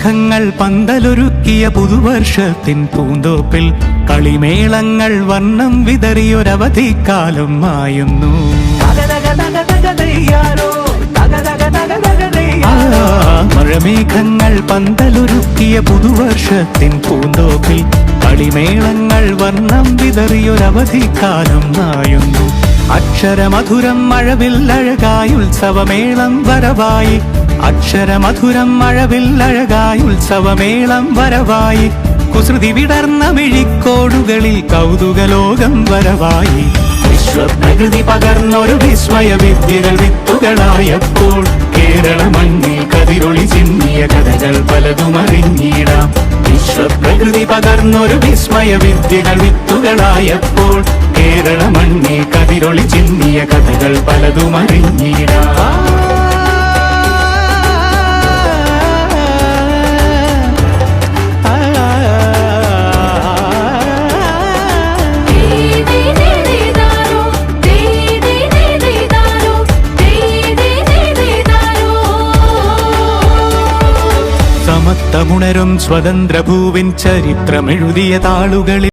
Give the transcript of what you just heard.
മഴമേഘങ്ങൾ പന്തലൊരുക്കിയ പുതുവർഷത്തിൻ പൂന്തോപ്പിൽ കളിമേളങ്ങൾ വർണ്ണം വിതറിയൊരവധിക്കാലം മായുന്നു. മഴമേഘങ്ങൾ പന്തലൊരുക്കിയ പുതുവർഷത്തിൻ പൂന്തോപ്പിൽ കളിമേളങ്ങൾ വർണ്ണം വിതറിയൊരവധിക്കാലം മായുന്നു. അക്ഷരമധുരം മഴവില്ലഴകായി ഉത്സവമേളം വരവായി, അക്ഷരമധുരം മഴവില്ലഴകായി ഉത്സവമേളം വരവായി, കുസൃതി വിടർന്ന മിഴിക്കോടുകളിൽ കൗതുകലോകം വരവായി. വിശ്വപ്രകൃതി പകർന്നൊരു വിസ്മയ വിദ്യകൾ വിത്തുകളായപ്പോൾ കേരള മണ്ണിൽ കതിരൊളി ചിന്നിയ കഥകൾ പലതും അറിഞ്ഞിടാം. വിശ്വപ്രകൃതി പകർന്നൊരു വിസ്മയ വിദ്യകൾ വിത്തുകളായപ്പോൾ കേരള മണ്ണിൽ കതിരൊളി ചിന്നിയ കഥകൾ പലതും അറിഞ്ഞിടാം. സമത്വമുണരും സ്വതന്ത്ര ഭൂവിൻ ചരിത്രമെഴുതിയ താളുകളിൽ